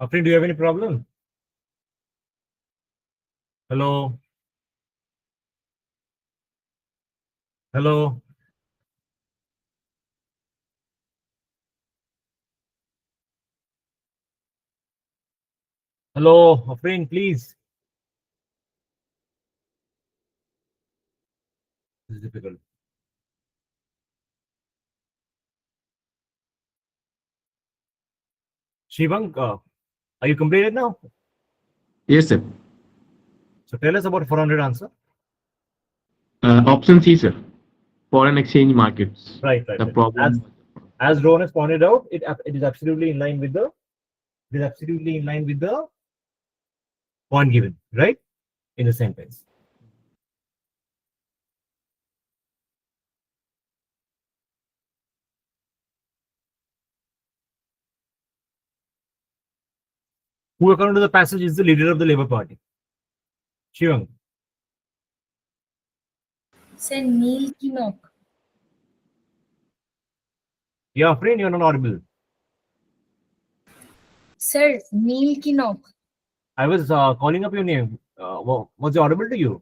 Afrin, do you have any problem? Hello? Hello? Hello, Afrin, please. This is difficult. Shivang, are you completed now? Yes, sir. So tell us about 400 answer. Option C, sir. Foreign exchange markets. Right. The problem. As Rohan has pointed out, it is absolutely in line with the point given, right? In the sentence. Who, according to the passage, is the leader of the Labour Party? Shivang. Sir, Neil Kinnock. Yeah, Afrin, you're not audible. Sir, Neil Kinnock. I was calling up your name. Was it audible to you?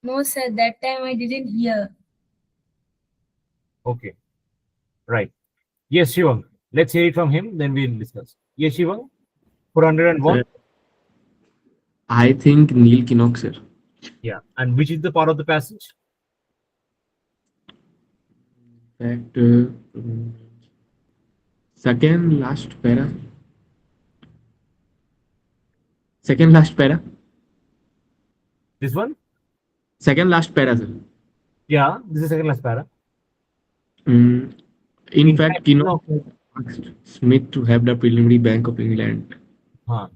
No, sir, that time I didn't hear. Okay. Right. Yes, Shivang. Let's hear it from him, then we'll discuss. Yes, Shivang. 401. Sir, I think Neil Kinnock, sir. Yeah. And which is the part of the passage? In fact, second last para. Second last para. This one? Second last para, sir. Yeah, this is second last para. In fact, Kinnock asked Smith to have the preliminary Bank of England. हाँ.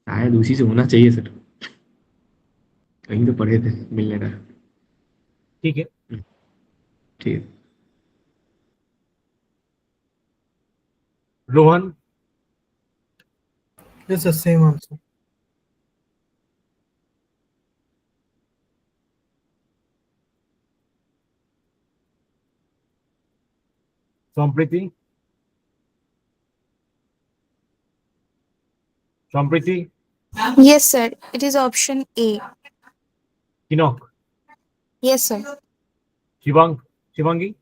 शायद उसी से होना चाहिए sir. कहीं तो पढ़े थे, मिलने रहा. ठीक है. ठीक. Rohan. It's the same answer. Sampriti. Sampriti. Yes, sir. It is option A. Kinnock. Yes, sir. Shivangi.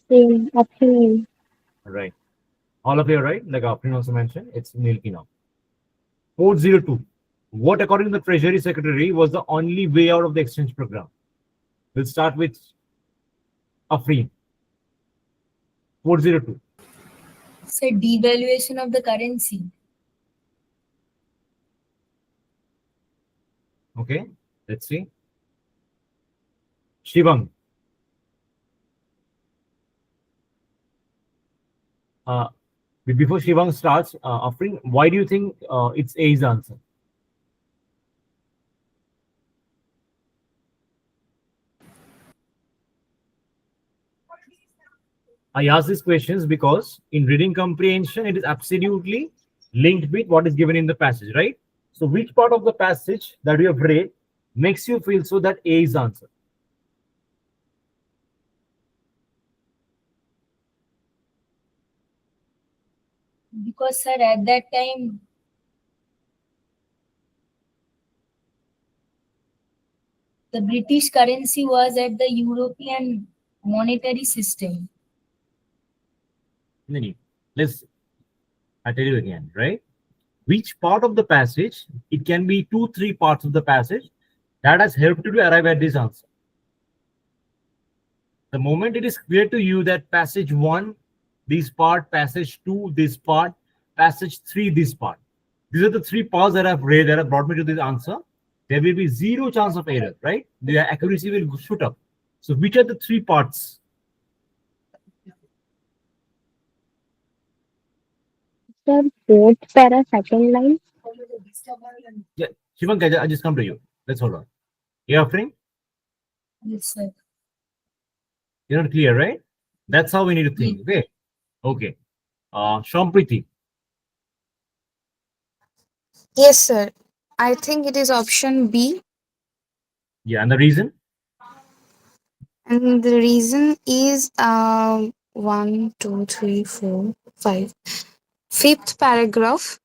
Same, option Right. All of you are right. Like Afrin also mentioned, it's Neil Kinnock. 402. What, according to the Treasury Secretary, was the only way out of the exchange program? We'll start with Afrin. 402. Sir, devaluation of the currency. Okay. Let's see. Shivang. Before Shivang starts, Afrin, why do you think it's A's answer? I ask these questions because in reading comprehension, it is absolutely linked with what is given in the passage, right? So which part of the passage that you have read makes you feel so that A is the answer? Because, sir, at that time, the British currency was at the European monetary system. I tell you again, right? Which part of the passage, it can be 2-3 parts of the passage that has helped you to arrive at this answer. The moment it is clear to you that passage 1, this part, passage 2, this part, passage 3, this part. These are the 3 parts that I've read that have brought me to this answer. There will be 0 chance of error, right? The accuracy will shoot up. So which are the 3 parts? Sir, fourth para, second line. Yeah, Shivan, I just come to you. Let's hold on. You're offering? Yes, sir. You're not clear, right? That's how we need to think. Okay. Okay. Shampriti. Yes, sir. I think it is option B. Yeah, and the reason? And the reason is 1, 2, 3, 4, 5. Fifth paragraph,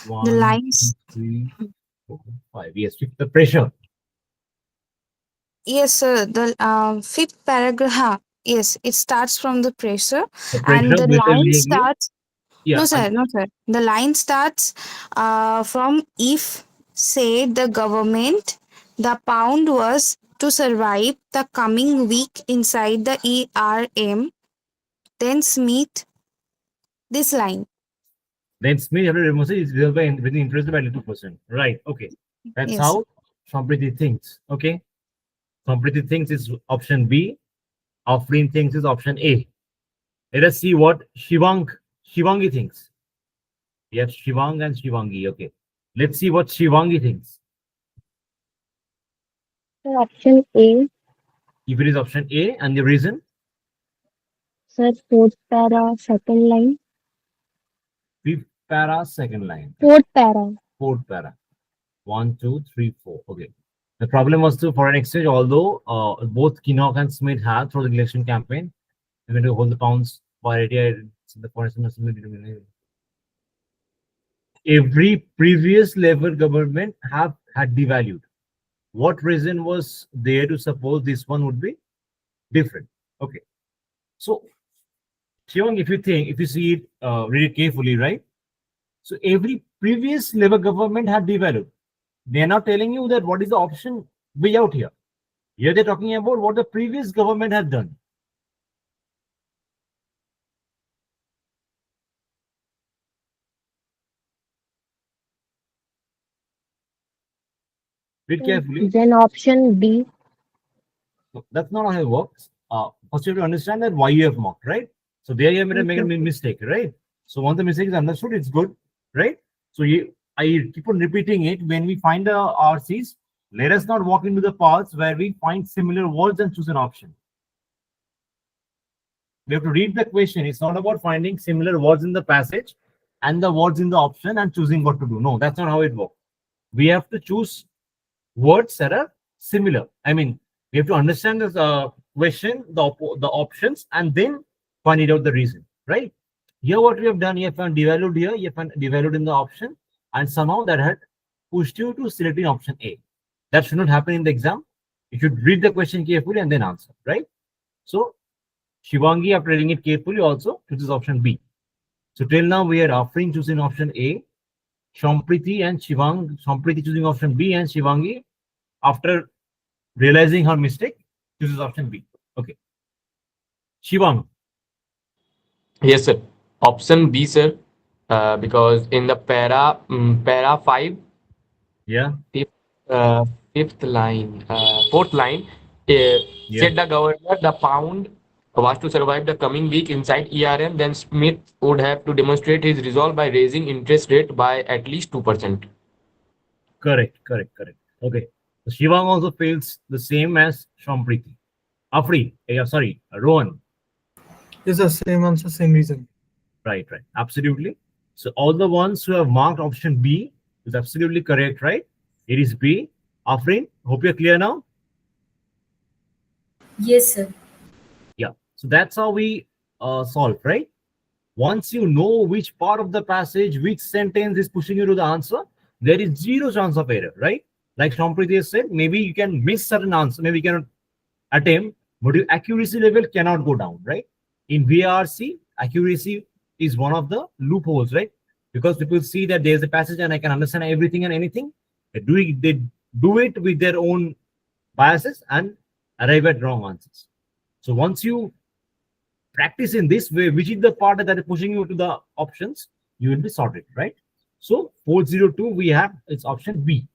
the 1, 2, lines. 3, 4, 5. Yes, the pressure. Yes, sir. The fifth paragraph. Yes, it starts from the pressure, The and pressure the with a line leg. starts. Yeah, No, sir. No, sir. The line starts from if, say, the government, the pound was to survive the coming week inside the ERM, then Smith, this line. then Smith after removal is reserved by with interest by 2%. Right. Okay. That's Yes. how Sampriti thinks. Okay. Sampriti thinks is option B. Afrin thinks is option A. Let us see what Shivangi thinks. We have Shivang and Shivangi. Okay. Let's see what Shivangi thinks. Sir, option A. If it is option A and the reason, Sir, fourth para, second line. fifth para, second line. Fourth para. Fourth para. 1, 2, 3, 4. Okay. The problem was to foreign exchange, although both Kinnock and Smith had through the election campaign, they're going to hold the pounds parity. The foreign exchange. Every previous Labour government have had devalued. What reason was there to suppose this one would be different? Okay. So, Shivang, if you see it, read it carefully, right? So every previous Labour government had devalued. They are not telling you that what is the option way out here. Here they're talking about what the previous government had done. Read carefully. Then option B. So that's not how it works. First, you have to understand that why you have marked, right? So there you have made a, make a mistake, right? So once the mistake is understood, it's good, right? So I keep on repeating it. When we find the RCs, let us not walk into the paths where we find similar words and choose an option. We have to read the question. It's not about finding similar words in the passage and the words in the option and choosing what to do. No, that's not how it works. We have to choose words that are similar. I mean, we have to understand the question, the options, and then find it out the reason, right? Here, what we have done, you have found devalued here, you have found devalued in the option, and somehow that had pushed you to selecting option A. That should not happen in the exam. You should read the question carefully and then answer, right? So, Shivangi, after reading it carefully, also chooses option B. So, till now, we are offering choosing option A, Sampriti and Shivang, Sampriti choosing option B, and Shivangi, after realizing her mistake, chooses option B. Okay. Shivang. Yes, sir. Option B, sir. Because in the para 5, Yeah. uh, fifth line, fourth line, said the governor the pound was to survive the coming week inside ERM, then Smith would have to demonstrate his resolve by raising interest rate by at least 2%. Correct. Okay. So Shivang also fails the same as Sampriti. Afri. Sorry, Rohan. Yes, the same answer, same reason. Right. Absolutely. So all the ones who have marked option B is absolutely correct, right? It is B. Afrin, hope you're clear now. Yes, sir. Yeah. So that's how we solve, right? Once you know which part of the passage, which sentence is pushing you to the answer, there is zero chance of error, right? Like Sampriti has said, maybe you can miss certain answer, maybe you cannot attempt, but your accuracy level cannot go down, right? In VARC, accuracy is one of the loopholes, right? Because people see that there's a passage and I can understand everything and anything. They do it with their own biases and arrive at wrong answers. So once you practice in this way, which is the part that is pushing you to the options, you will be sorted, right? So 402, we have it's option B.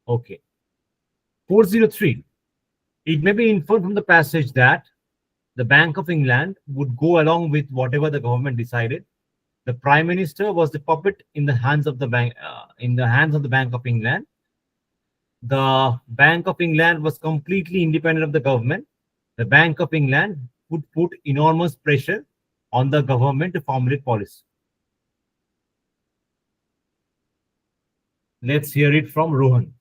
Okay. 403. It may be inferred from the passage that the Bank of England would go along with whatever the government decided. The Prime Minister was the puppet in the hands of the bank, Bank of England. The Bank of England was completely independent of the government. The Bank of England would put enormous pressure on the government to formulate policy. Let's hear it from Rohan.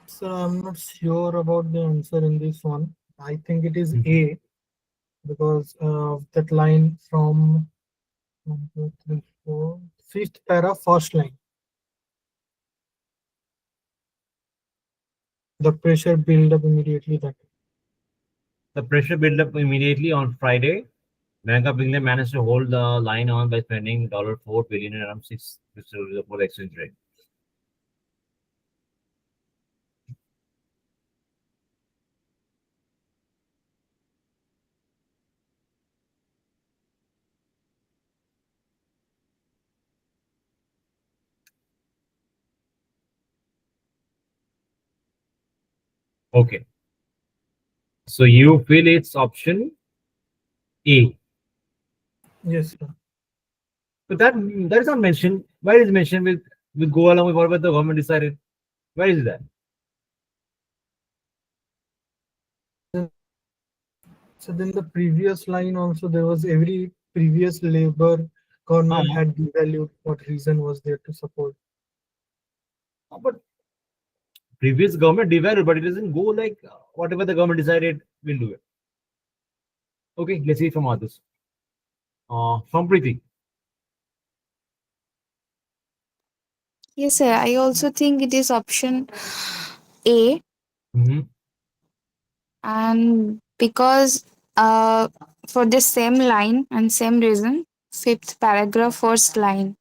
Sir, I'm not sure about the answer in this one. I think it is A because that line from 1, 2, 3, 4, fifth para, first line. The pressure build up immediately that. The pressure built up immediately on Friday. Bank of England managed to hold the line on by spending $4 billion and around 6 for the exchange rate. Okay. So you feel it's option A. Yes, sir. But that is not mentioned. Why is it mentioned with go along with whatever the government decided? Where is that? So then the previous line also there was every previous Labour government had devalued. What reason was there to support? But previous government devalued, but it doesn't go like whatever the government decided, we'll do it. Okay, let's see from others. From Preeti. Yes, sir. I also think it is option A, Mm-hmm. and because for the same line and same reason, fifth paragraph, first line.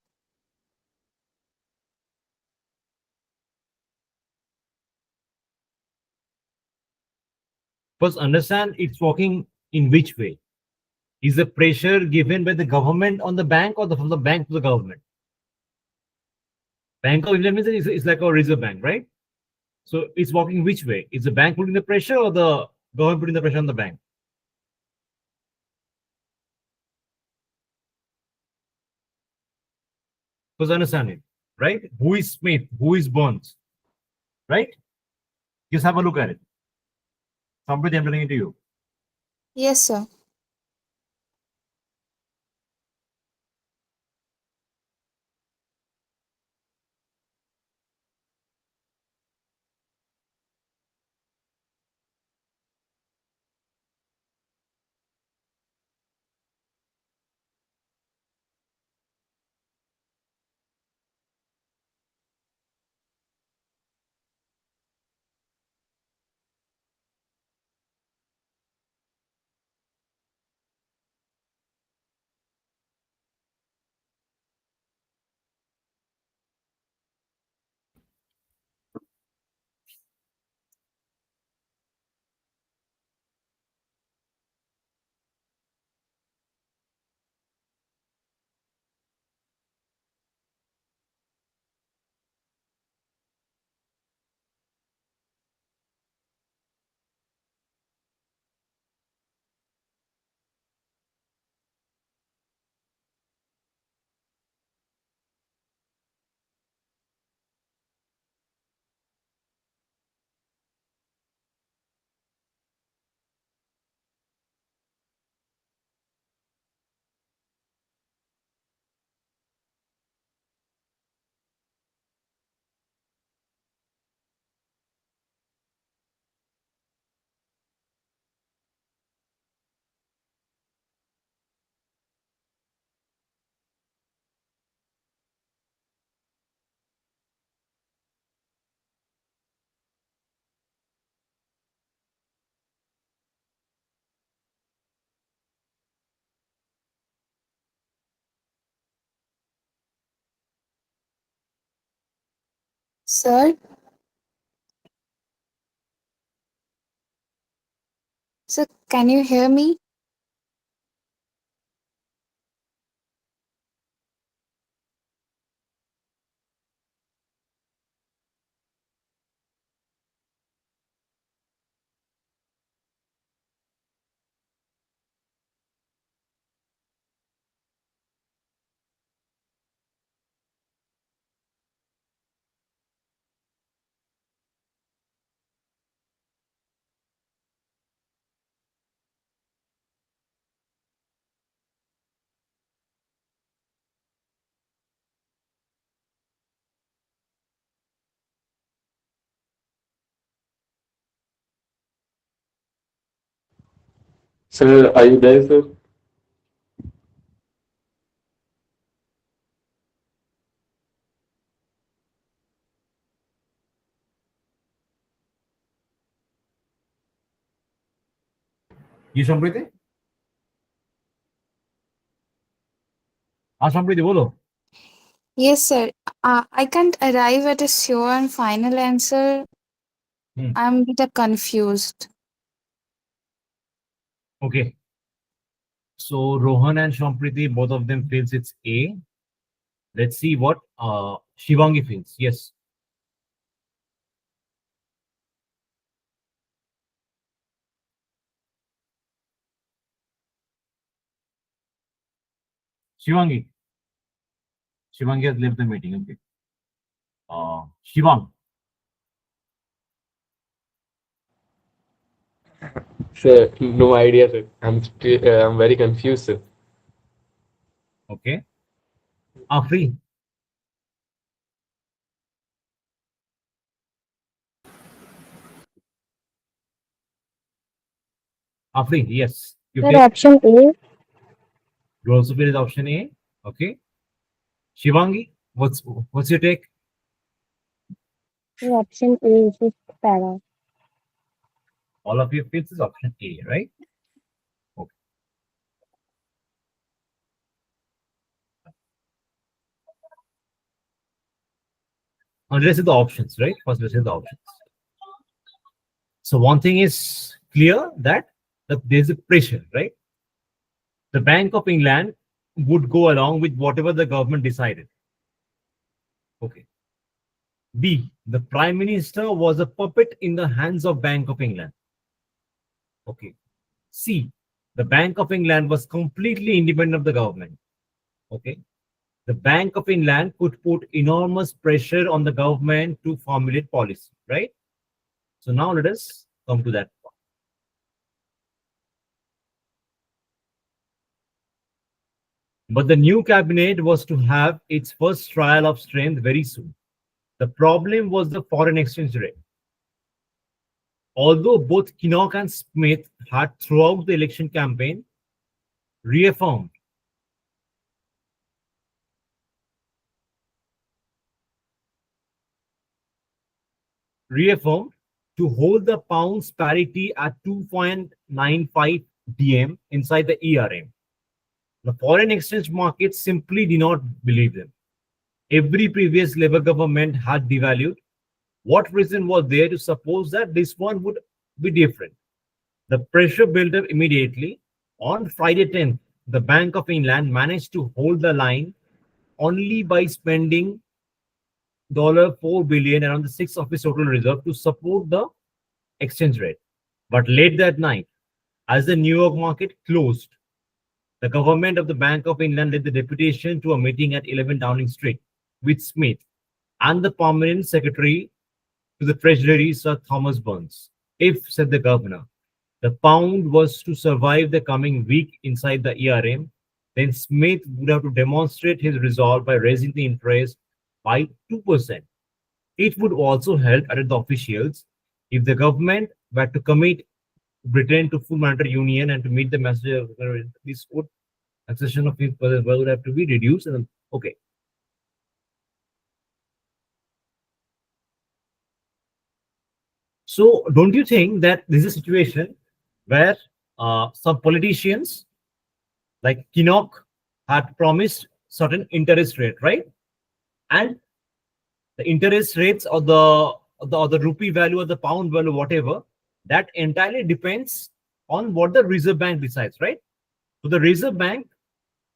First, understand it's working in which way. Is the pressure given by the government on the bank or from the bank to the government? Bank of England means it's like a reserve bank, right? So it's working which way? Is the bank putting the pressure or the government putting the pressure on the bank? First, understand it, right? Who is Smith? Who is Burns? Right? Just have a look at it. Somebody, I'm telling it to you. Yes, sir. Sir, sir, can you hear me? Sir, are you there, sir? ये সম্প্রীতি সম্প্রীতি বলো Yes, sir. I can't arrive at a sure and final answer. I'm a bit confused. Okay. So Rohan and Shampriti, both of them feels it's A. Let's see what Shivangi feels. Yes. Shivangi. Shivangi has left the meeting. Okay. Shivang. Sir, no idea, sir. I'm very confused, sir. Okay. Afri. Afri, yes. You Sir, take. option A. You also feel is option A. Okay. Shivangi, what's your take? Sir, option A, fifth para. All of you feels is option A, right? Okay. Now let's see the options, right? First, let's see the options. So one thing is clear that there's a pressure, right? The Bank of England would go along with whatever the government decided. Okay. B, the Prime Minister was a puppet in the hands of Bank of England. Okay. C, the Bank of England was completely independent of the government. Okay. The Bank of England could put enormous pressure on the government to formulate policy, right? So now let us come to that part. But the new cabinet was to have its first trial of strength very soon. The problem was the foreign exchange rate. Although both Kinnock and Smith had throughout the election campaign reaffirmed to hold the pound's parity at 2.95 DM inside the ERM. The foreign exchange market simply did not believe them. Every previous Labour government had devalued. What reason was there to suppose that this one would be different? The pressure built up immediately. On Friday 10th, the Bank of England managed to hold the line only by spending $4 billion around the sixth of its total reserve to support the exchange rate. But late that night, as the New York market closed, the government of the Bank of England led the deputation to a meeting at 11 Downing Street with Smith and the permanent secretary to the Treasury, Sir Thomas Burns. If, said the governor, the pound was to survive the coming week inside the ERM, then Smith would have to demonstrate his resolve by raising the interest by 2%. It would also help, added the officials, if the government were to commit Britain to full monetary union and to meet the message of this would accession of would have to be reduced. And okay. So don't you think that this is a situation where some politicians like Kinnock had promised certain interest rate, right? And the interest rates or the rupee value or the pound value, whatever, that entirely depends on what the Reserve Bank decides, right? So the Reserve Bank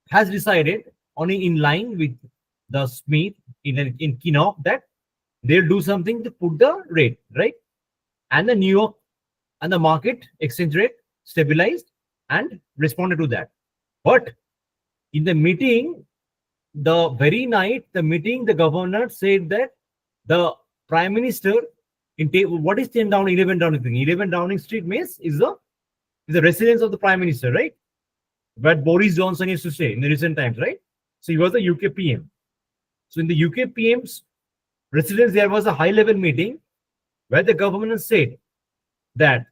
has decided only in line with the Smith in Kinnock that they'll do something to put the rate, right? And the New York and the market exchange rate stabilized and responded to that. But in the meeting, the very night, the governor said that the Prime Minister, what is 10 Downing, 11 Downing thing? 11 Downing Street means is the residence of the Prime Minister, right? Where Boris Johnson used to stay in the recent times, right? So he was the UK PM. So in the UK PM's residence, there was a high-level meeting where the government said that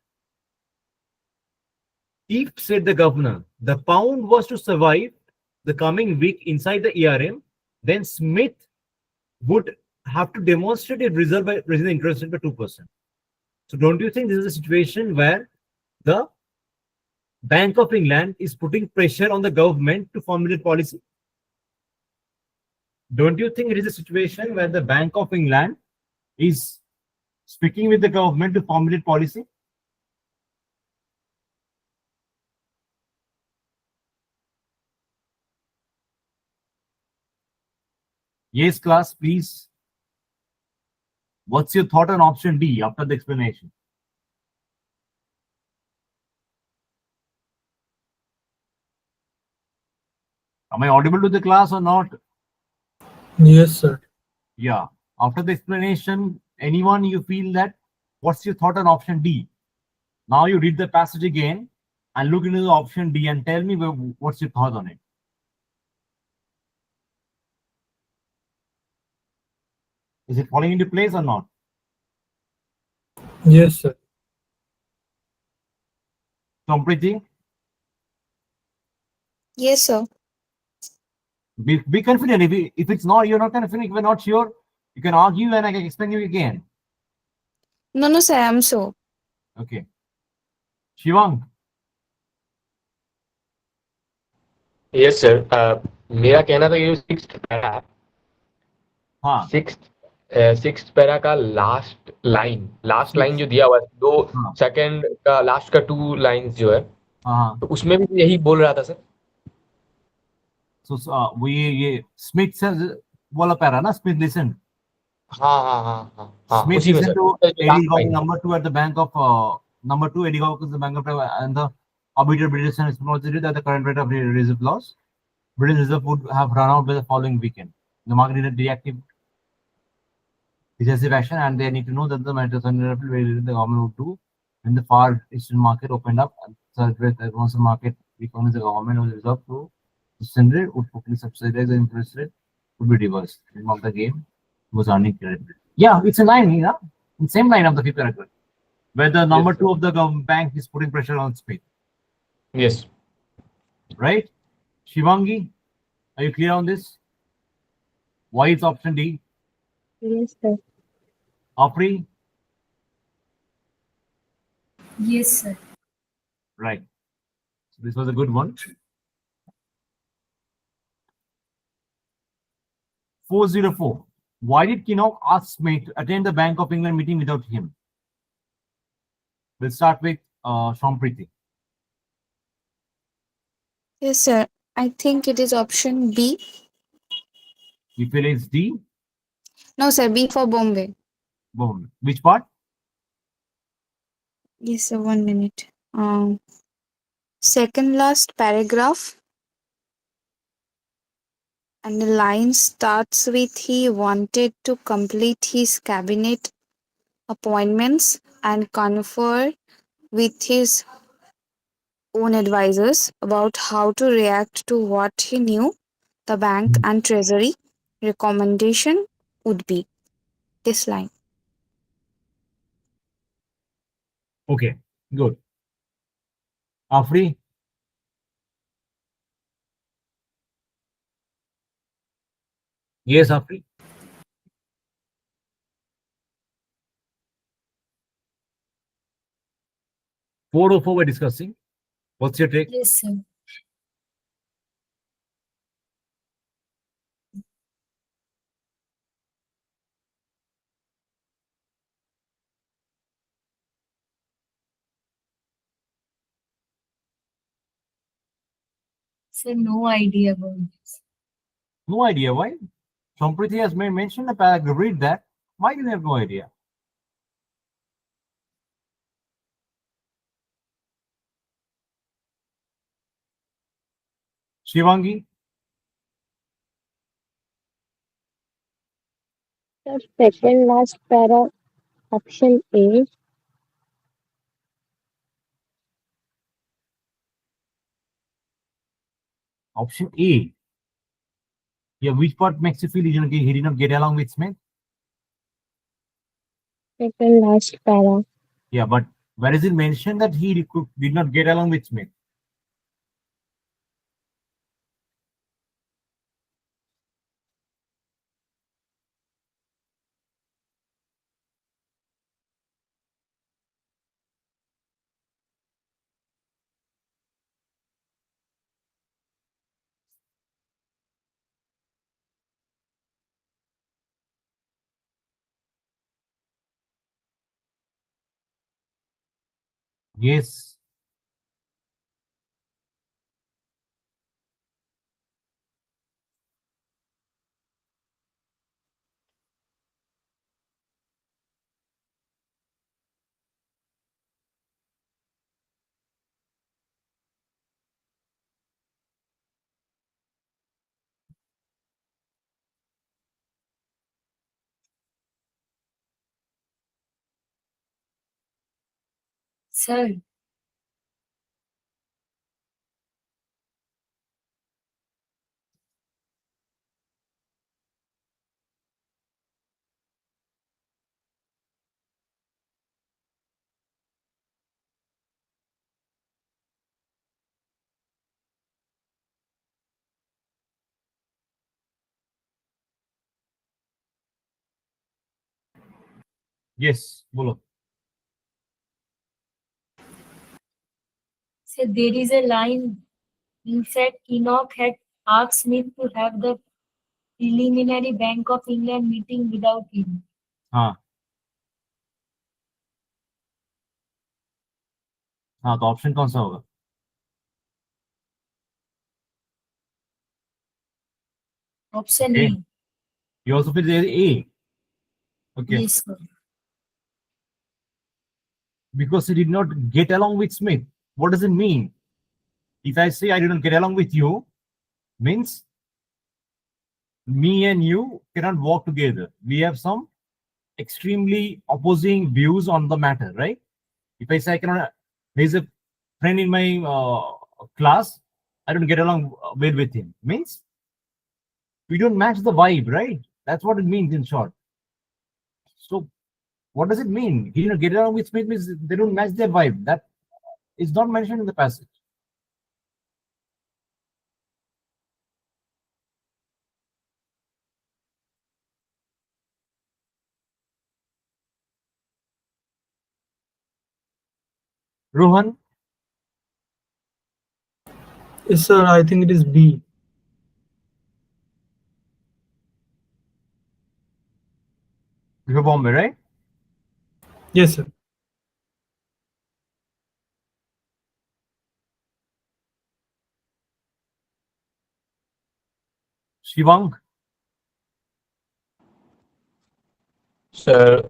If, said the governor, the pound was to survive the coming week inside the ERM, then Smith would have to demonstrate a result by raising the interest rate by 2%. So don't you think this is a situation where the Bank of England is putting pressure on the government to formulate policy? Don't you think it is a situation where the Bank of England is speaking with the government to formulate policy? Yes, class, please. What's your thought on option D after the explanation? Am I audible to the class or not? Yes, sir. Yeah. After the explanation, anyone you feel that? What's your thought on option D? Now you read the passage again and look into the option D and tell me what's your thought on it. Is it falling into place or not? Yes, sir. Sompriti, Yes, sir. be confident. If it's not, you're not confident, if you're not sure, you can argue and I can explain you again. No, sir, I'm sure. Okay. Shivang, yes sir मेरा कहना था ये sixth para हाँ sixth para का last line जो दिया हुआ है दो हाँ सेकंड का लास्ट का 2 लाइंस जो है हाँ तो उसमें भी यही बोल रहा था सर So वो ये Smith says वाला पैरा ना Smith listened. हाँ Smith उसी में listened sir to Eddie Hawkins, number 2 at the bank of number 2 Eddie Hawkins, the bank of and the arbiter British and acknowledged that the current rate of reserve loss British reserve would have run out by the following weekend. The market needed reactive decisive action, and they need to know that the matters under the government would do when the far eastern market opened up. So the once the market recognized the government was reserved to surrender would quickly subsidize the interest rate would be reversed. The name of the game was earning credit. Yeah, it's a line, you know, the same line of the fifth paragraph, where the number 2 of the bank is putting pressure on Smith. Yes. Right? Shivangi, are you clear on this? Why it's option D? Yes, sir. Afri? Yes, sir. Right. So this was a good one. 404. Why did Kinnock ask Smith to attend the Bank of England meeting without him? We'll start with Sompriti. Yes, sir. I think it is option B. You feel it's D? No, sir. B for Bombay. Boom. Which part? Yes, sir. 1 minute. Second last paragraph. And the line starts with he wanted to complete his cabinet appointments and confer with his own advisors about how to react to what he knew the bank and treasury recommendation would be. This line. Okay, good. Afri? Yes, Afri. 404 we're discussing. What's your take? Yes, sir. Sir, no idea about this. No idea why. Sompriti has mentioned the paragraph. Read that. Why do you have no idea? Shivangi? The second last para, option A. Option A. Yeah, which part makes you feel he did not get along with Smith? Second last para. Yeah, but where is it mentioned that he did not get along with Smith? Yes. Sir, Yes. Bolo. sir, there is a line inside Enoch had asked Smith to have the preliminary Bank of England meeting without him. हाँ हाँ, तो option कौन सा होगा? Option Okay. A. You also feel there is A. Okay. Yes, sir. Because he did not get along with Smith. What does it mean? If I say I did not get along with you, means me and you cannot work together. We have some extremely opposing views on the matter, right? If I say I cannot, there's a friend in my class, I don't get along well with him. Means we don't match the vibe, right? That's what it means in short. So what does it mean? He didn't get along with Smith means they don't match their vibe. That is not mentioned in the passage. Rohan, Yes, sir. I think it is B. you're Bombay, right? Yes, sir. Shivang, Sir,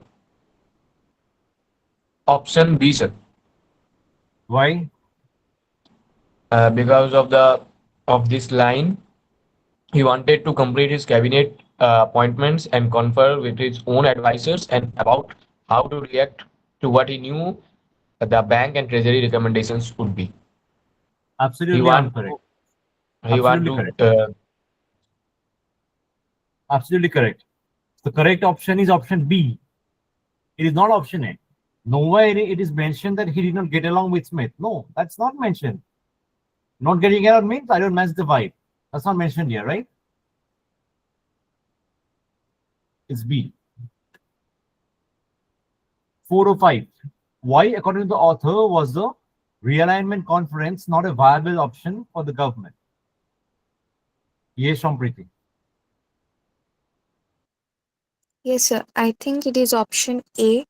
option B, sir. why? Because of this line, he wanted to complete his cabinet appointments and confer with his own advisors and about how to react to what he knew the bank and treasury recommendations would be. He Absolutely want correct. he want Absolutely to correct. Absolutely correct. The correct option is option B. It is not option A. Nowhere it is mentioned that he did not get along with Smith. No, that's not mentioned. Not getting along means I don't match the vibe. That's not mentioned here, right? It's B. 405. Why, according to the author, was the realignment conference not a viable option for the government? Yes, Shampriti. Yes, sir. I think it is option A.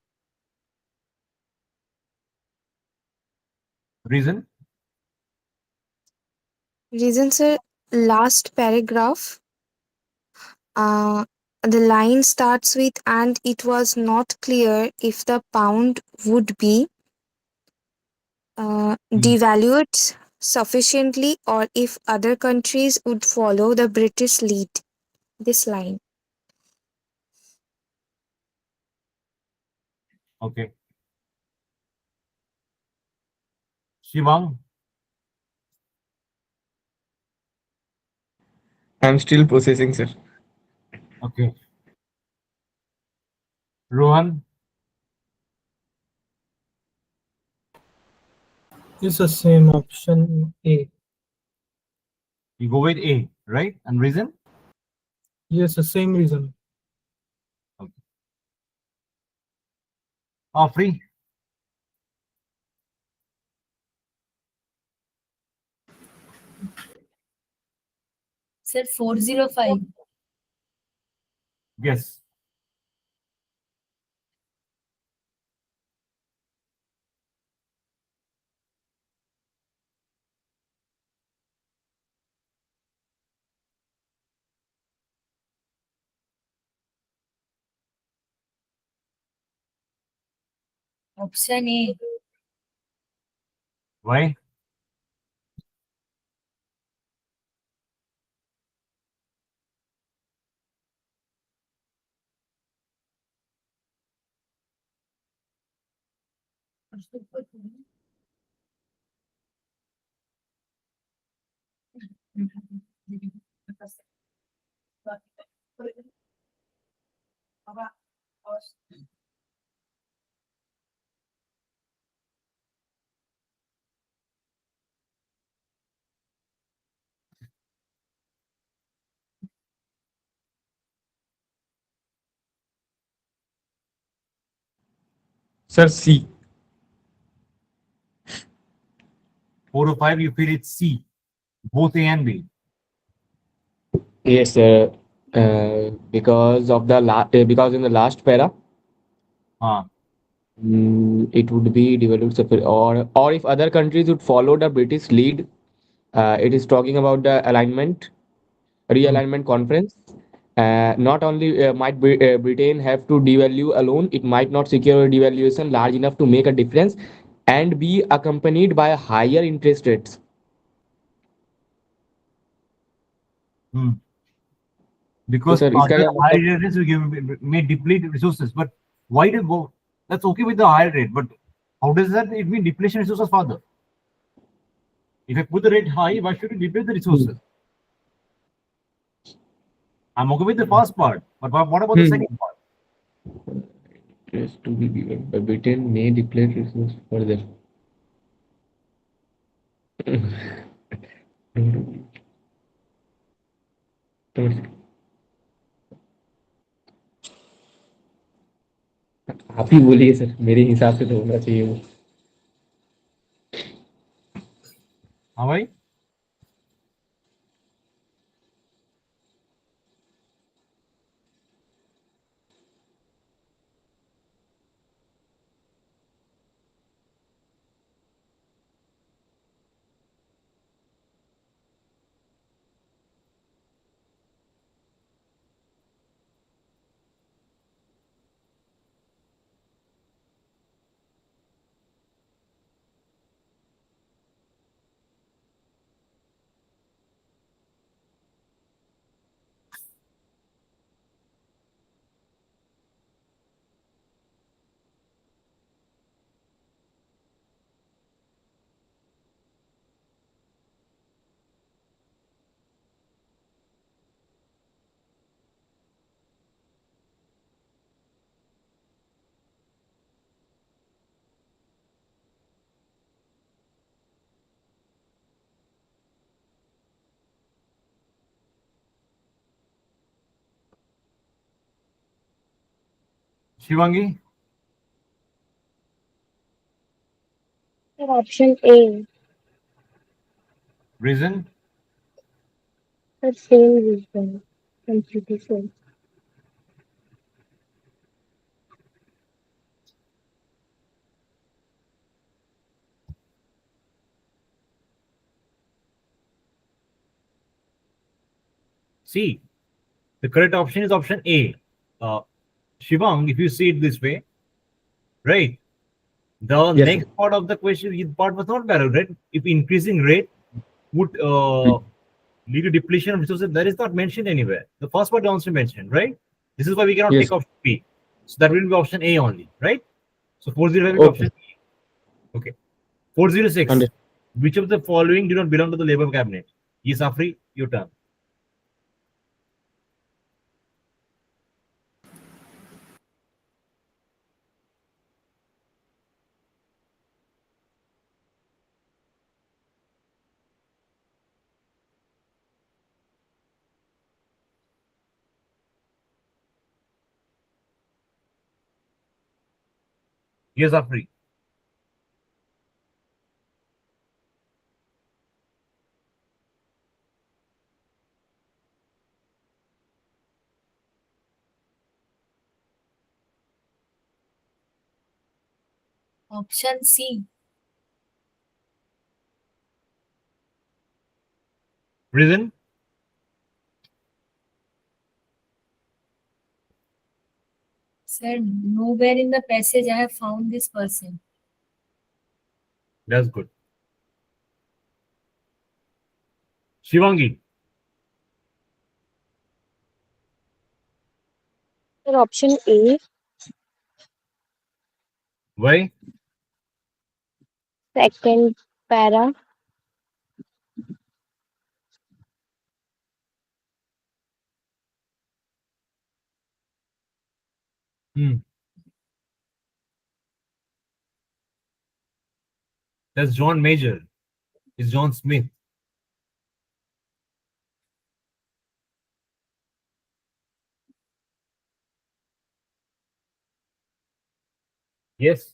Reason? Reason, sir, last paragraph. The line starts with, and it was not clear if the pound would be devalued sufficiently or if other countries would follow the British lead. This line. Okay. Shivang? I'm still processing, sir. Okay. Rohan? It's the same option A. You go with A, right? And reason? Yes, the same reason. Okay. Free? Sir, 405. Yes. Option A. Why? Sir, C. 4 or 5, you feel it's C. Both A and B. Yes, sir. Because in the last para, Ah. it would be developed separate, or if other countries would follow the British lead, it is talking about the realignment conference. Not only might Britain have to devalue alone, it might not secure a devaluation large enough to make a difference and be accompanied by higher interest rates. Hmm. So, Because sir, इसका other क्या higher मतलब? rates may deplete resources. But why do go? That's okay with the higher rate. But how does that it mean depletion resources further? If I put the rate high, why should it deplete the resources? I'm okay with the first part. But what about the second part? Interest to be given by Britain may deplete resources further. आप ही बोलिए sir, मेरे हिसाब से तो होना चाहिए वो. How I? Shivangi? Option A. Reason? The same reason. Completely same. C. The correct option is option A. Shivang, if you see it this way, right? The Yes, sir. next part of the question, the part was not valid, right? If increasing rate would lead to depletion of resources, that is not mentioned anywhere. The first part also mentioned, right? This is why we cannot Yes. take option B. So that will be option A only, right? So 405 will be Okay. option A. Okay. 406. Understood. Which of the following do not belong to the Labour cabinet? Yes, Afri, your turn. Yes, Afri. Option C. Reason? Sir, nowhere in the passage I have found this person. That's good. Shivangi, Sir, option A, why? second para. That's John Major. It's John Smith. Yes.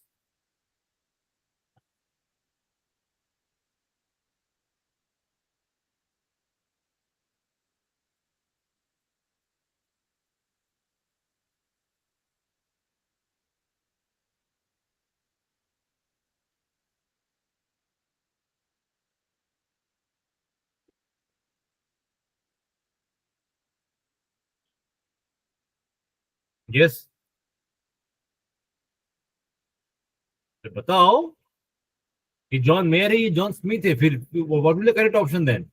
Yes. तो बताओ कि John mayor है, ये John Smith है, फिर what will the correct option then?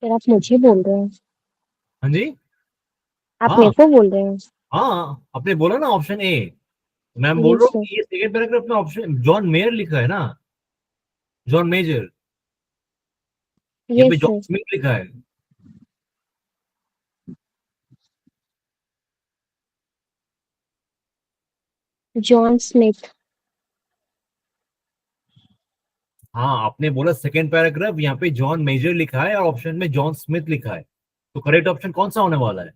Sir, आप मुझे बोल रहे हैं? हाँ जी, आप हाँ मेरे को बोल रहे हैं? हाँ, आपने बोला ना ऑप्शन ए। मैं बोल यस रहा हूँ सर, कि ये सेकंड पैराग्राफ में ऑप्शन जॉन मेयर लिखा है ना, जॉन मेजर। यहाँ पे यस जॉन सर, स्मिथ लिखा है। John Smith. हाँ, आपने बोला सेकंड पैराग्राफ, यहाँ पे जॉन मेजर लिखा है और ऑप्शन में जॉन स्मिथ लिखा है, तो करेक्ट ऑप्शन कौन सा होने वाला है?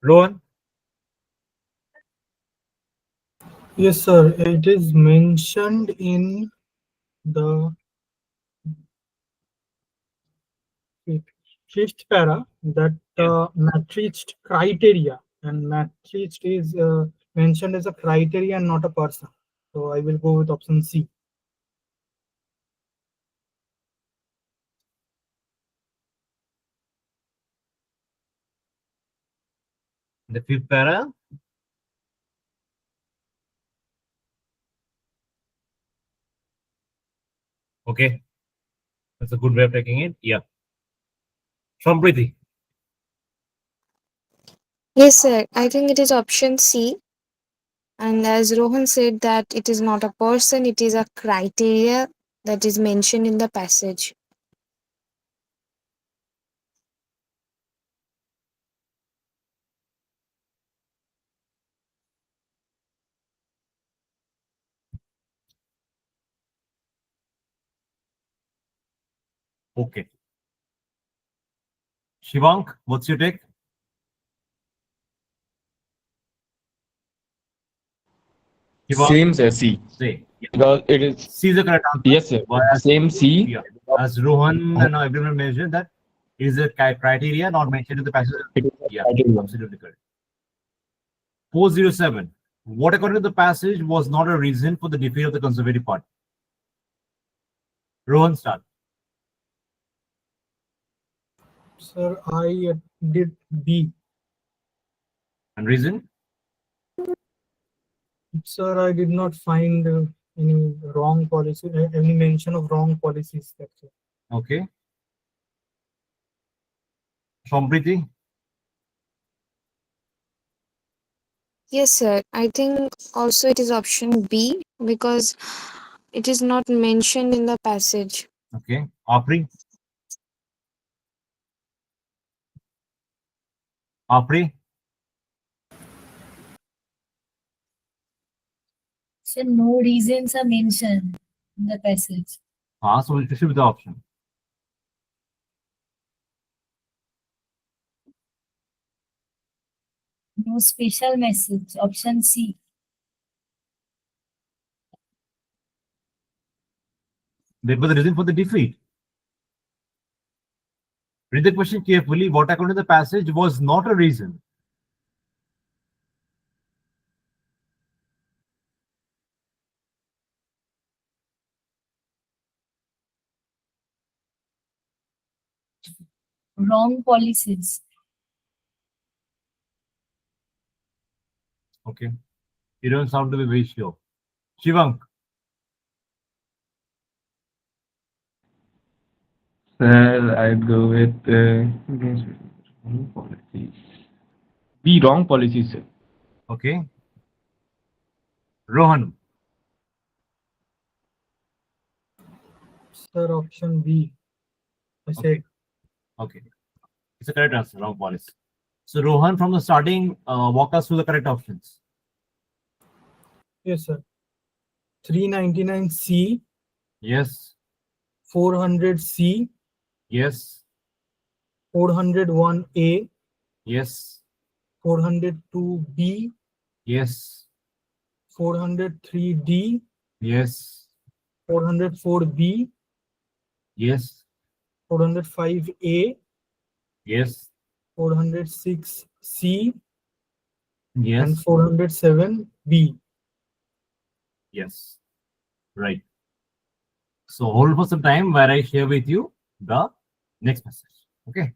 Rohan, Yes, sir. It is mentioned in the fifth para that matrixed criteria, and matrixed is mentioned as a criteria and not a person. So I will go with option C. the fifth para. Okay, that's a good way of taking it. Yeah. Sampriti. Yes, sir. I think it is option C. And as Rohan said that it is not a person, it is a criteria that is mentioned in the passage. Okay. Shivank, what's your take? Shivank, Same sir, C. say. Yeah. Because it is, C is the correct answer. yes sir, Why as- same C. Yeah. As Rohan and everyone mentioned that it is a criteria not mentioned in the passage. It is a Yeah, criteria. absolutely correct. 407. What according to the passage was not a reason for the defeat of the Conservative Party? Rohan, start. Sir, I did B. And reason? Sir, I did not find any wrong policy, any mention of wrong policies. That's it. Okay. Sampriti? Yes, sir. I think also it is option B because it is not mentioned in the passage. Okay. Apri? Apri? So no reasons are mentioned in the passage. So we'll proceed with the option. No special message. Option C. That was the reason for the defeat. Read the question carefully. What according to the passage was not a reason. wrong policies. Okay. You don't sound to be very sure. Shivank. Sir, I'd go with wrong policies. The wrong policies, sir. Okay. Rohan. Sir, option B. I Okay. said. Okay. It's a correct answer. Wrong policy. So Rohan, from the starting, walk us through the correct options. Yes, sir. 399C, Yes. 400C, Yes. 401A, Yes. 402B, Yes. 403D, Yes. 404B, Yes. 405A, Yes. 406C, and Yes. 407B. Yes. Right. So hold for some time where I share with you the next message. Okay.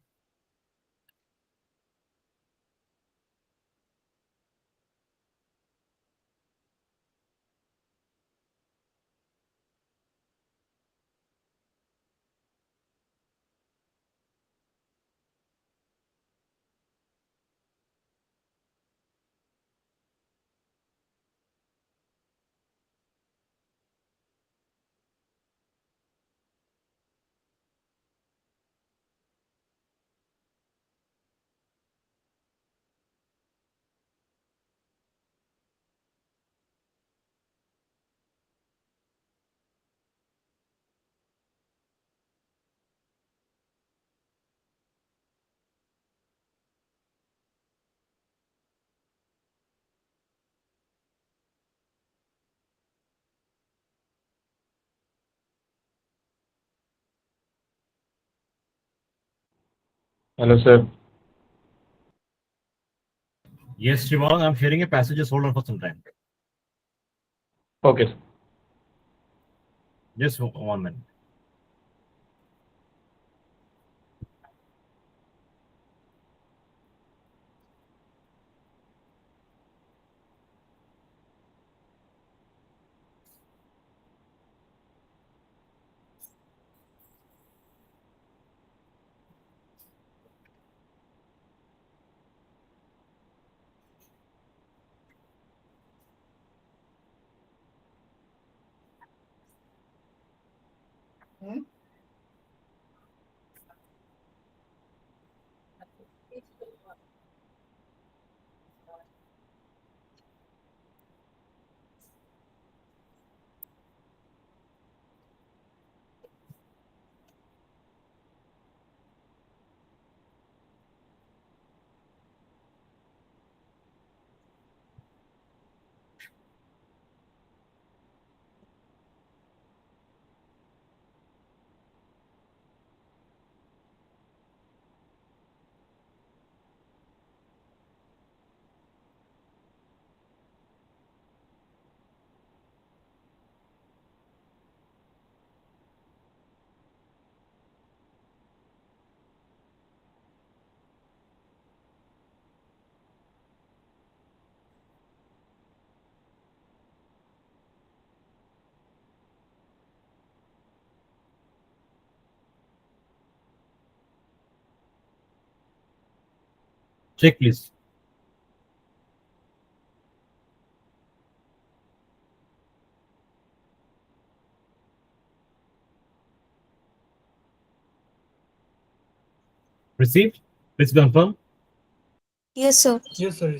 Hello, sir. Yes, Shivang, I'm sharing a passage. Just hold on for some time. Okay, sir. Just 1 minute. Check, please. Received? Please confirm. Yes, sir. Yes, sir.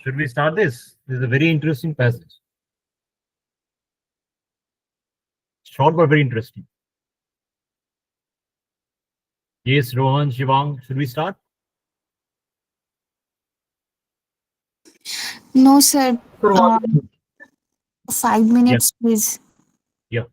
Should we start this? This is a very interesting passage. Short but very interesting. Yes, Rohan, Shivang, should we start? No, sir. Sir, 5 minutes, please. Yeah.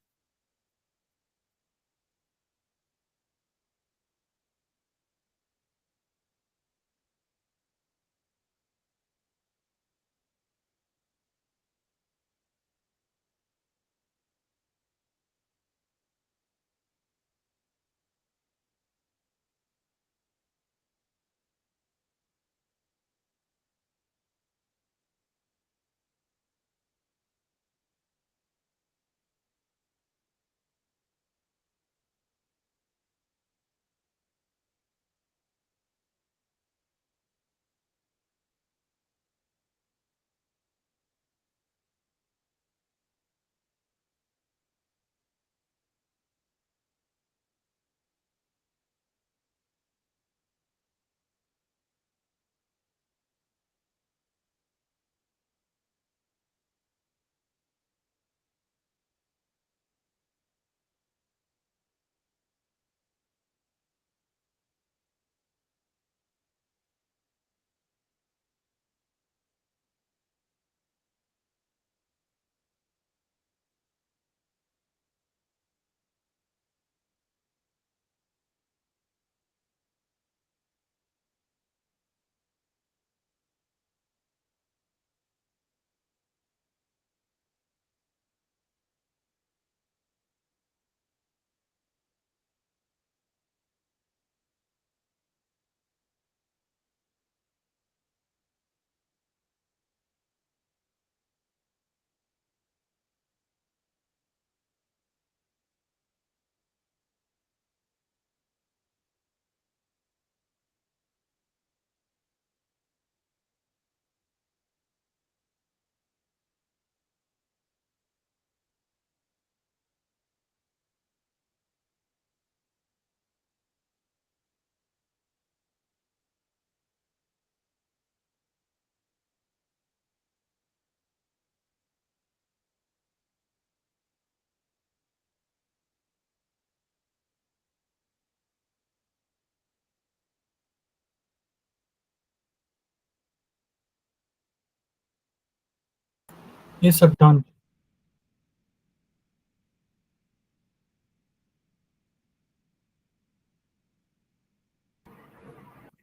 yes, sir, done.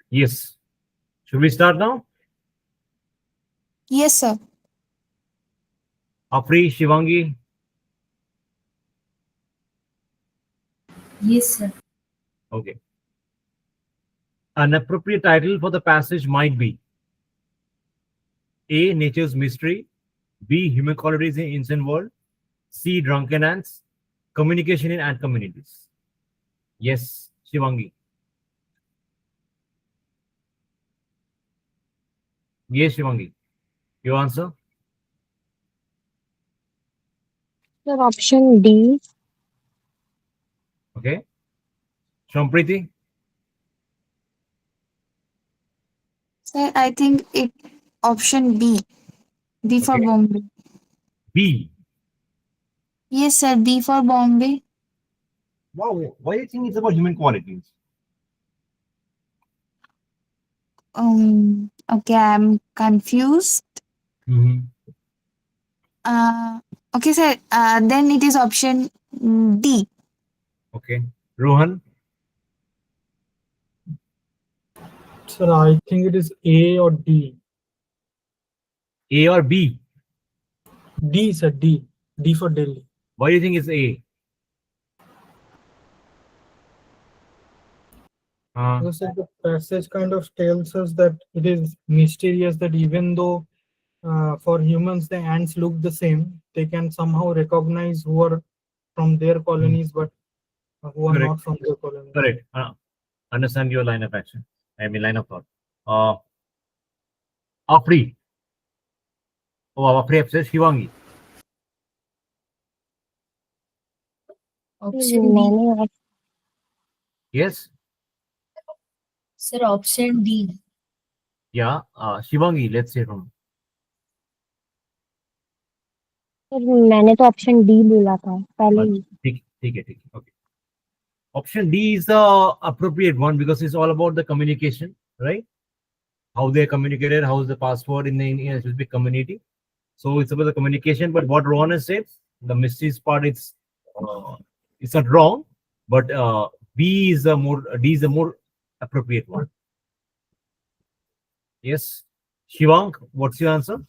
Yes. Should we start now? Yes, sir. Afri, Shivangi? Yes, sir. Okay. An appropriate title for the passage might be A. Nature's Mystery, B. Human Qualities in Ancient World, C. Drunken Ants, Communication in Ant Communities. Yes, Shivangi. Yes, Shivangi. Your answer? Sir, option D. Okay. Shampriti? Sir, I think it option B. B for Okay. Bombay. B. Yes, sir. B for Bombay. Wow. Why do you think it's about human qualities? Okay, I'm confused. Mm-hmm. Uh, okay, sir. Then it is option D. Okay. Rohan? Sir, I think it is A or D. A or B? D, sir, D. D for Delhi. Why do you think it's A? Because sir, the passage kind of tells us that it is mysterious that even though for humans the ants look the same, they can somehow recognize who are from their colonies, but who are Correct. not from their colonies. Correct. Understand your line of action. I mean, line of thought. Afri. Oh, Afri says Shivangi. Option D. Many Yes? Sir, option D. Yeah. Shivangi, let's say from. Sir मैंने तो option D बोला था पहले ही। ठीक है, okay. Option D is the appropriate one because it's all about the communication, right? How they communicated, how is the password in the specific community. So it's about the communication. But what Rohan has said, the mysteries part, it's not wrong, but D is the more appropriate one. Yes, Shivang, what's your answer?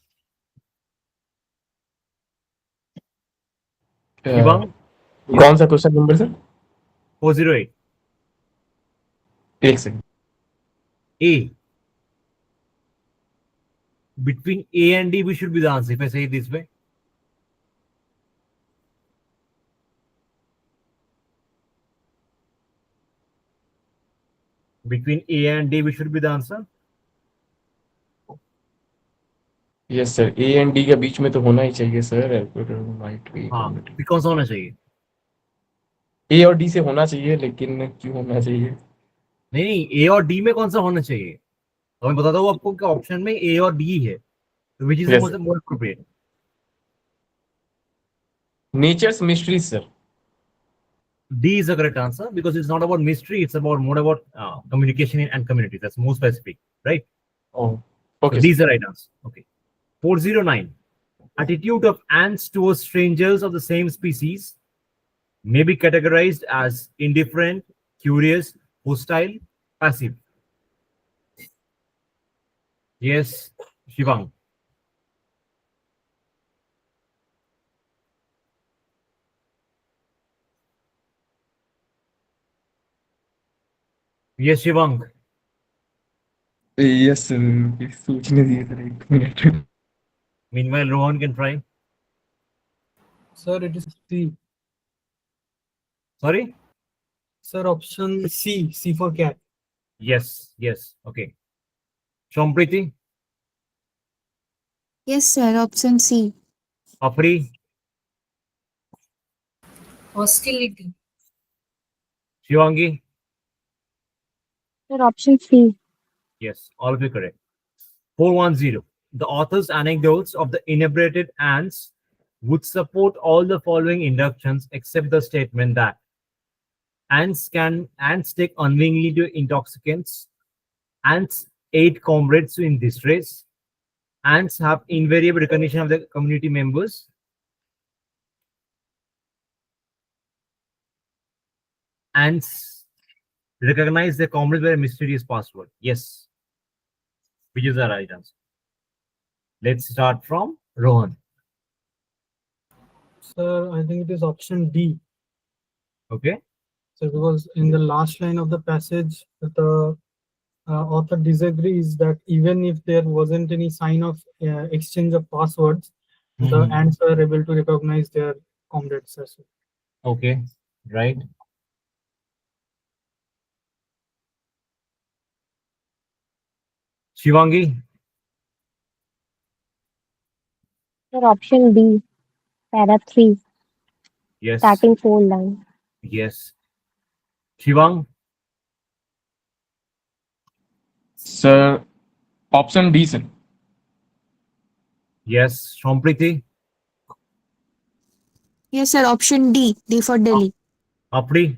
Shivang, कौन सा question number sir? 408. एक second. A. Between A and D, we should be the answer. If I say it this way. Between A and D, we should be the answer. Yes sir, A and D के बीच में तो होना ही चाहिए sir. हाँ, कौन सा होना चाहिए? ए और डी से होना चाहिए, लेकिन क्यों होना चाहिए? नहीं, ए और डी में कौन सा होना चाहिए? तो मैं बताता हूँ आपको कि ऑप्शन में ए और डी है, तो which is Yes, more appropriate? Nature's mystery sir. D is the correct answer because it's not about mystery, it's about more about communication and community. That's more specific, right? Oh, So okay. D is the right answer. Okay. 409. Attitude of ants towards strangers of the same species may be categorized as indifferent, curious, hostile, passive. Yes, Shivang. Yes, Shivang. Yes sir, सोचने दिए sir 1 minute. Meanwhile, Rohan can try. Sir, it is C. Sorry? Sir, option C for cat. Yes. Okay. Shompriti, Yes, sir. Option C. Apri, Hostility. Shivangi. Sir option C. Yes, all of you correct. 410. The author's anecdotes of the inebriated ants would support all the following inductions except the statement that ants take unwillingly to intoxicants, ants aid comrades in distress, ants have invariable recognition of the community members, ants recognize their comrades by a mysterious password. Yes, which is the right answer? Let's start from Rohan. Sir, I think it is option D. Okay. So because in the last line of the passage, the author disagrees that even if there wasn't any sign of exchange of passwords, the ants are able to recognize their comrades as well. Okay, right. Shivangi, sir option D para 3 yes, starting 4 line. yes. Shivang, sir option D sir. yes. Shompriti, Yes, sir. Option D. D for Delhi. Apri,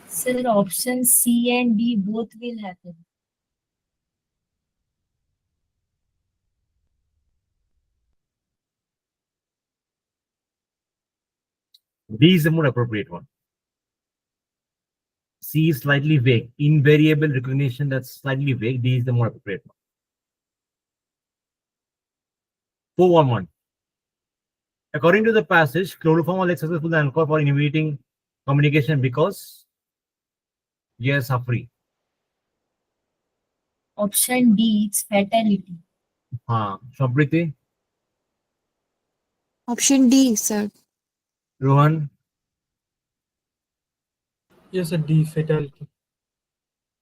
Sir, option C and D both will happen. D is the more appropriate one. C is slightly vague. Invariable recognition, that's slightly vague. D is the more appropriate one. 411. According to the passage, chloroform was successful anchor for inhibiting communication because, yes, Apri. Option D is fatality. Shompriti, Option D, sir. Rohan, Yes, sir, D, fatality.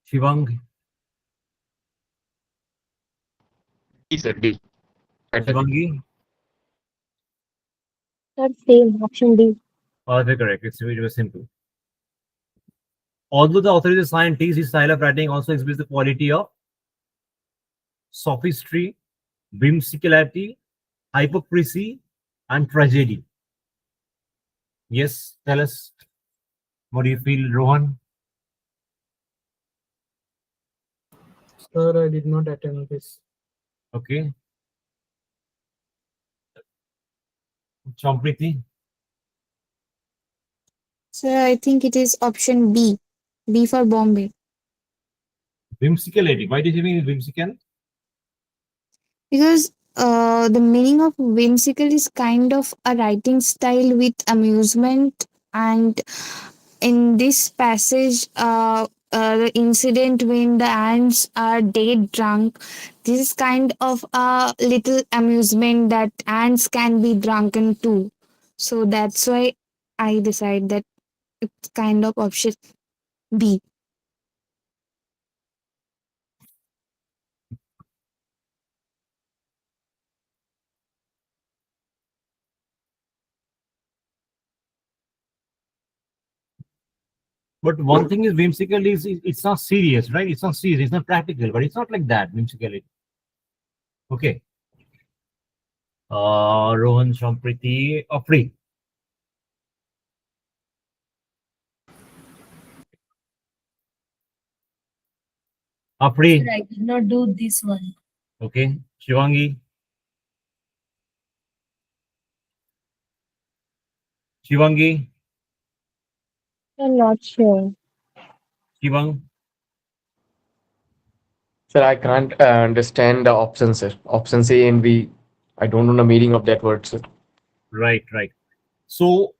Shivang, D sir, D. Shivangi. Sir same option D. Oh, they're correct. It's very simple. Although the author is a scientist, his style of writing also exhibits the quality of sophistry, whimsicality, hypocrisy, and tragedy. Yes, tell us. What do you feel, Rohan? Sir, I did not attend this. Okay. Champriti? Sir, I think it is option B. B for Bombay. Whimsical. Why do you mean whimsical? Because the meaning of whimsical is kind of a writing style with amusement, and in this passage, the incident when the ants are dead drunk, this is kind of a little amusement that ants can be drunken too. So that's why I decide that it's kind of option B. But one thing is whimsical is it's not serious, right? It's not serious, it's not practical, but it's not like that, whimsicality. Okay. Rohan, Champriti, Afri. Afri. Sir, I did not do this one. Okay. Shivangi. Shivangi. I'm not sure. Shivang. Sir, I can't understand the option, sir. Options A and B. I don't know the meaning of that word, sir. Right, right. So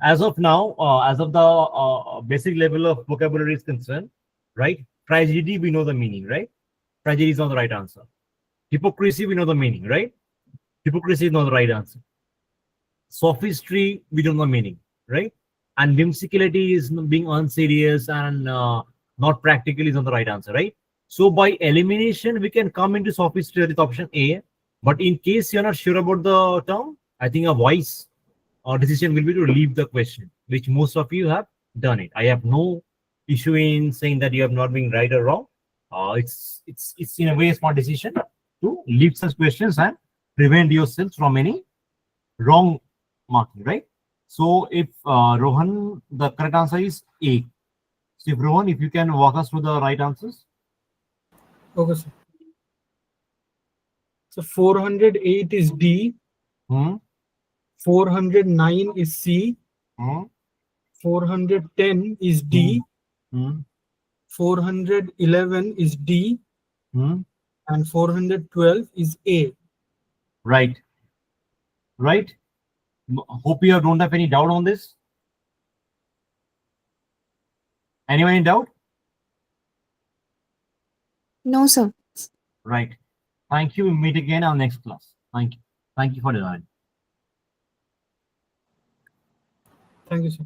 as of now, as of the basic level of vocabulary is concerned, right? Tragedy, we know the meaning, right? Tragedy is not the right answer. Hypocrisy, we know the meaning, right? Hypocrisy is not the right answer. Sophistry, we don't know the meaning, right? And whimsicality is being unserious and not practical is not the right answer, right? So by elimination, we can come into sophistry with option A. But in case you're not sure about the term, I think a wise decision will be to leave the question, which most of you have done it. I have no issue in saying that you have not been right or wrong. It's in a way a smart decision to leave such questions and prevent yourself from any wrong marking, right? So if Rohan, the correct answer is A. So if Rohan, if you can walk us through the right answers. Okay, sir. So 408 is D, Hmm. 409 is C, Hmm. 410 is D, Hmm. 411 is D, Hmm. and 412 is A. Right. Right. Hope you don't have any doubt on this. Anyone in doubt? No, sir. Right. Thank you. We meet again on next class. Thank you. Thank you for the line. Thank you, sir.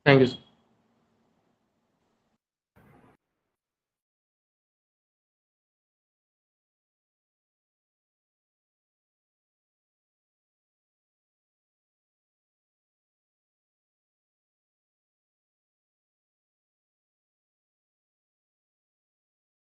Thank you, sir.